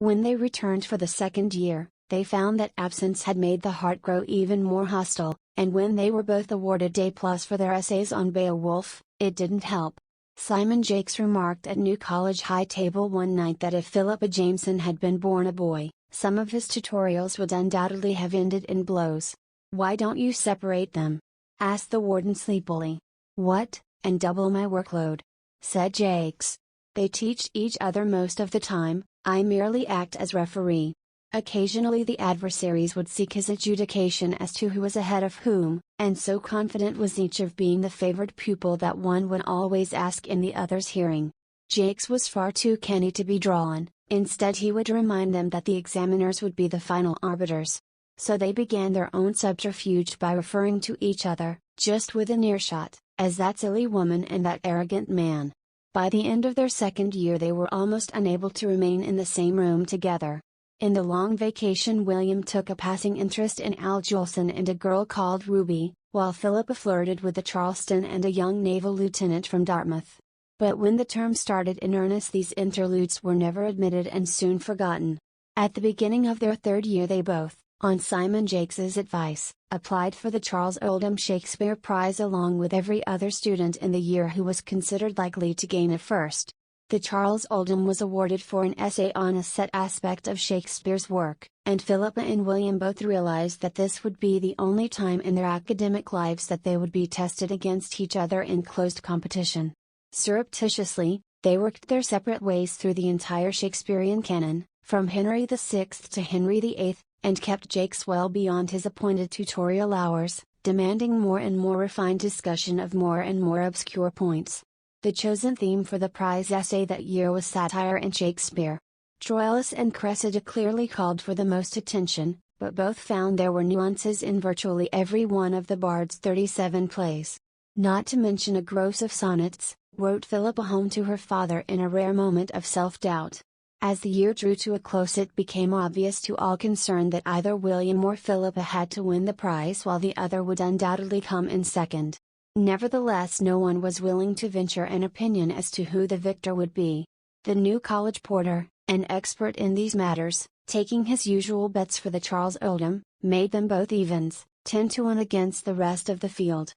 When they returned for the second year, they found that absence had made the heart grow even more hostile, and when they were both awarded A+ for their essays on Beowulf, it didn't help. Simon Jakes remarked at New College High Table one night that if Philippa Jameson had been born a boy, some of his tutorials would undoubtedly have ended in blows. "Why don't you separate them?" asked the warden sleepily. "What, and double my workload?" said Jakes. "They teach each other most of the time, I merely act as referee." Occasionally the adversaries would seek his adjudication as to who was ahead of whom, and so confident was each of being the favored pupil that one would always ask in the other's hearing. Jakes was far too canny to be drawn, instead he would remind them that the examiners would be the final arbiters. So they began their own subterfuge by referring to each other, just within earshot, as "that silly woman" and "that arrogant man." By the end of their second year they were almost unable to remain in the same room together. In the long vacation William took a passing interest in Al Jolson and a girl called Ruby, while Philippa flirted with a Charleston and a young naval lieutenant from Dartmouth. But when the term started in earnest these interludes were never admitted and soon forgotten. At the beginning of their third year they both, on Simon Jakes's advice, applied for the Charles Oldham Shakespeare Prize along with every other student in the year who was considered likely to gain it first. The Charles Oldham was awarded for an essay on a set aspect of Shakespeare's work, and Philippa and William both realized that this would be the only time in their academic lives that they would be tested against each other in closed competition. Surreptitiously, they worked their separate ways through the entire Shakespearean canon, from Henry VI to Henry VIII, and kept Jakes well beyond his appointed tutorial hours, demanding more and more refined discussion of more and more obscure points. The chosen theme for the prize essay that year was satire and Shakespeare. Troilus and Cressida clearly called for the most attention, but both found there were nuances in virtually every one of the Bard's 37 plays. Not to mention a gross of sonnets, wrote Philippa home to her father in a rare moment of self-doubt. As the year drew to a close it became obvious to all concerned that either William or Philippa had to win the prize while the other would undoubtedly come in second. Nevertheless no one was willing to venture an opinion as to who the victor would be. The New College porter, an expert in these matters, taking his usual bets for the Charles Oldham, made them both evens, 10-1 against the rest of the field.